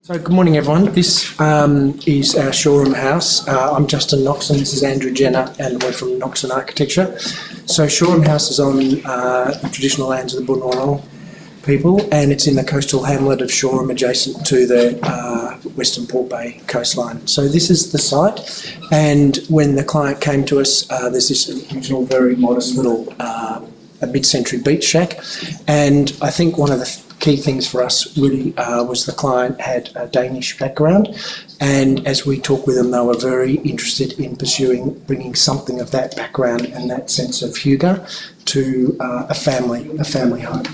So good morning everyone, this is our Shoreham House. I'm Justin Noxon, this is Andrew Jenner and we're from Noxon Architecture. So Shoreham House is on the traditional lands of the Bunurong people and it's in the coastal hamlet of Shoreham adjacent to the Western Port Bay coastline. So this is the site, and when the client came to us there's this original very modest little a mid-century beach shack, and I think one of the key things for us really was the client had a Danish background, and as we talked with them they were very interested in bringing something of that background and that sense of hygge to a family home.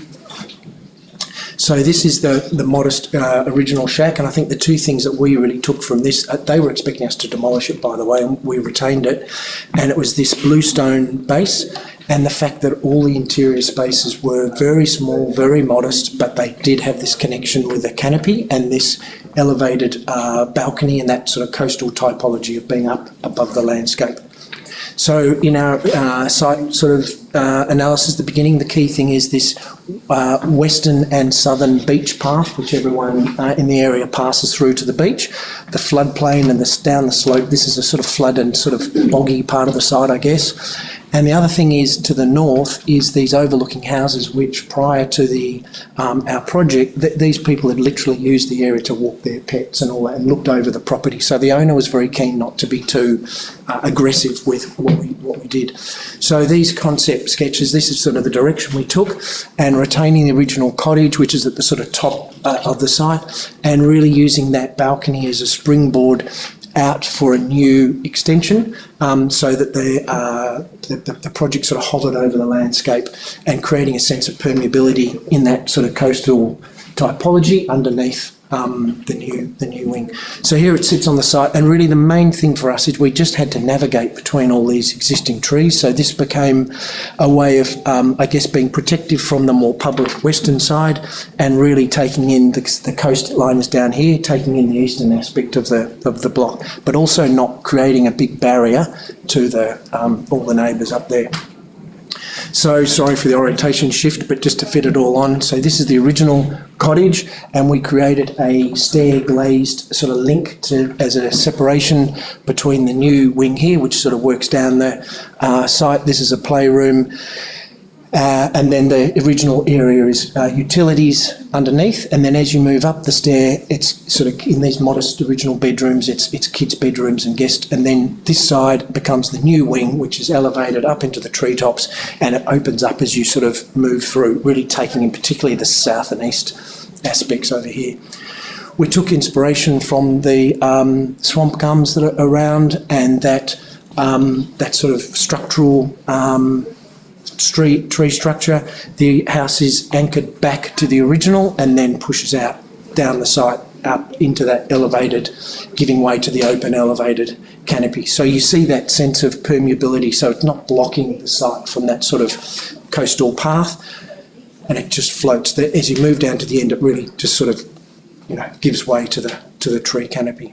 So this is the modest original shack, and I think the two things that we really took from this, they were expecting us to demolish it by the way, and we retained it, and it was this bluestone base and the fact that all the interior spaces were very small, very modest, but they did have this connection with a canopy and this elevated balcony and that sort of coastal typology of being up above the landscape. So in our site sort of analysis at the beginning, the key thing is this western and southern beach path, which everyone in the area passes through to the beach. The floodplain and down the slope, this is a sort of flood and sort of boggy part of the site, I guess. And the other thing is, to the north, is these overlooking houses, which prior to our project, these people had literally used the area to walk their pets and all that, and looked over the property. So the owner was very keen not to be too aggressive with what we did. So these concept sketches, this is sort of the direction we took, and retaining the original cottage, which is at the sort of top of the site, and really using that balcony as a springboard out for a new extension, so that the project sort of hovered over the landscape and creating a sense of permeability in that sort of coastal typology underneath the new wing. So here it sits on the site, and really the main thing for us is we just had to navigate between all these existing trees. So this became a way of, I guess, being protective from the more public western side, and really taking in the coastline is down here, taking in the eastern aspect of the block, but also not creating a big barrier to all the neighbours up there. So sorry for the orientation shift, but just to fit it all on. So this is the original cottage, and we created a stair glazed sort of link as a separation between the new wing here, which sort of works down the site. This is a playroom. And then the original area is utilities underneath, and then as you move up the stair, it's sort of in these modest original bedrooms, it's kids' bedrooms and guest, and then this side becomes the new wing, which is elevated up into the treetops, and it opens up as you sort of move through, really taking in particularly the south and east aspects over here. We took inspiration from the swamp gums that are around, and that sort of structural tree structure. The house is anchored back to the original and then pushes out down the site up into that elevated, giving way to the open elevated canopy. So you see that sense of permeability, so it's not blocking the site from that sort of coastal path, and it just floats there. As you move down to the end, it really just sort of, gives way to the tree canopy.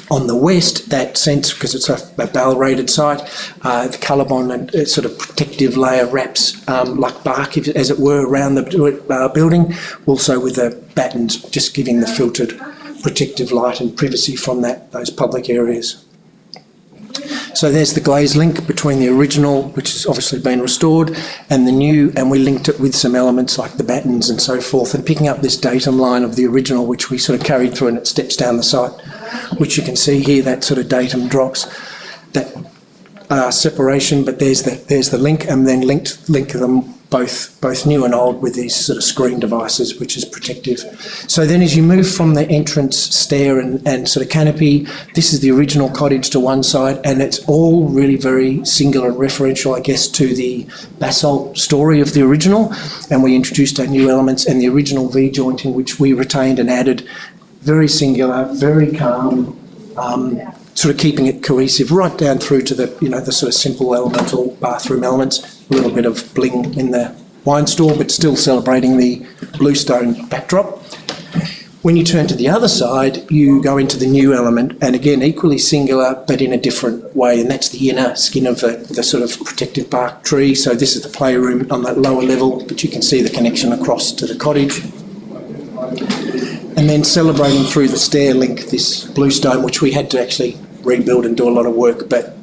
On the west, that sense, because it's a bell-rated site, the colorbond and sort of protective layer wraps like bark, as it were, around the building, also with the battens just giving the filtered protective light and privacy from those public areas. So there's the glaze link between the original, which has obviously been restored, and the new, and we linked it with some elements like the battens and so forth, and picking up this datum line of the original, which we sort of carried through, and it steps down the site, which you can see here, that sort of datum drops, that separation, but there's the link, and then link them both new and old with these sort of screen devices, which is protective. So then as you move from the entrance stair and sort of canopy, this is the original cottage to one side, and it's all really very singular and referential, I guess, to the basalt story of the original, and we introduced our new elements and the original V-jointing, which we retained and added. Very singular, very calm, sort of keeping it cohesive right down through to the sort of simple elemental bathroom elements. A little bit of bling in the wine store, but still celebrating the bluestone backdrop. When you turn to the other side, you go into the new element, and again, equally singular, but in a different way, and that's the inner skin of the sort of protective bark tree. So this is the playroom on that lower level, but you can see the connection across to the cottage. And then celebrating through the stair link, this bluestone, which we had to actually rebuild and do a lot of work, but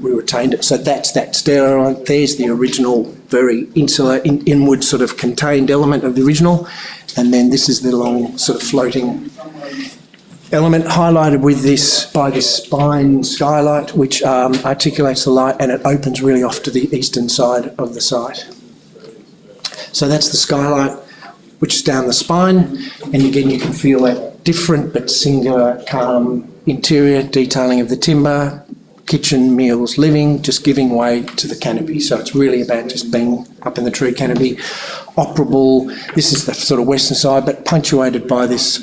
we retained it. So that's that stair element. There's the original, very insular, inward sort of contained element of the original. And then this is the long sort of floating element highlighted with by this spine skylight, which articulates the light, and it opens really off to the eastern side of the site. So that's the skylight, which is down the spine, and again you can feel that different but singular calm interior detailing of the timber, kitchen, meals, living, just giving way to the canopy. So it's really about just being up in the tree canopy. Operable, this is the sort of western side, but punctuated by this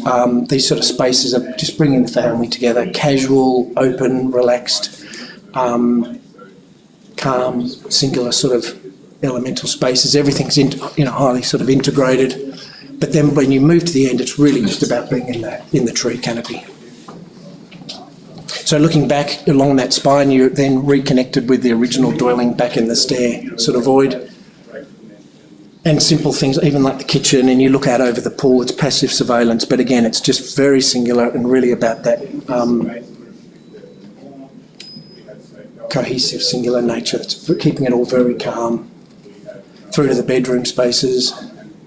these sort of spaces of just bringing the family together, casual, open, relaxed, calm, singular sort of elemental spaces. Everything's highly sort of integrated. But then when you move to the end, it's really just about being in the tree canopy. So looking back along that spine, you're then reconnected with the original dwelling back in the stair sort of void. And simple things, even like the kitchen, and you look out over the pool, it's passive surveillance, but again, it's just very singular and really about that cohesive, singular nature. It's keeping it all very calm. Through to the bedroom spaces.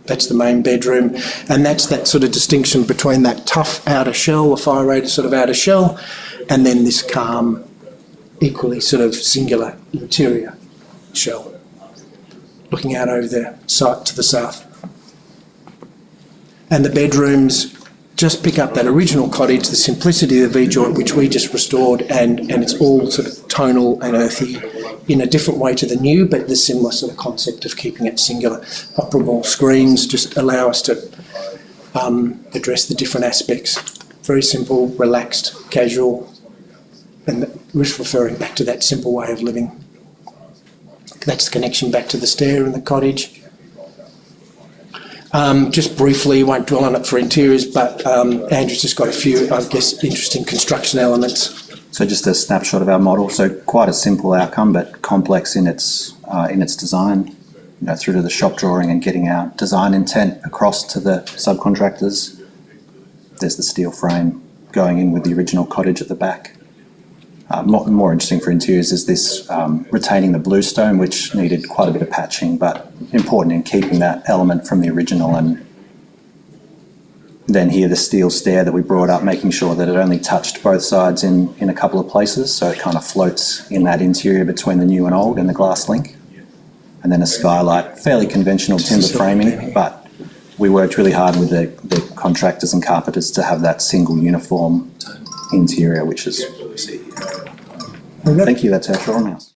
That's the main bedroom, and that's that sort of distinction between that tough outer shell, a fire-rated sort of outer shell, and then this calm, equally sort of singular interior shell, looking out over the site to the south. And the bedrooms just pick up that original cottage, the simplicity of the V-joint, which we just restored, and it's all sort of tonal and earthy in a different way to the new, but the similar sort of concept of keeping it singular. Operable screens just allow us to address the different aspects. Very simple, relaxed, casual, and just referring back to that simple way of living. That's the connection back to the stair and the cottage. Just briefly, won't dwell on it for interiors, but Andrew's just got a few, I guess, interesting construction elements. So just a snapshot of our model. So quite a simple outcome, but complex in its design. Through to the shop drawing and getting our design intent across to the subcontractors. There's the steel frame going in with the original cottage at the back. More interesting for interiors is this retaining the bluestone, which needed quite a bit of patching, but important in keeping that element from the original. And then here the steel stair that we brought up, making sure that it only touched both sides in a couple of places, so it kind of floats in that interior between the new and old and the glass link. And then a skylight, fairly conventional timber framing, but we worked really hard with the contractors and carpenters to have that single uniform interior, which is... Thank you, that's our Shoreham House.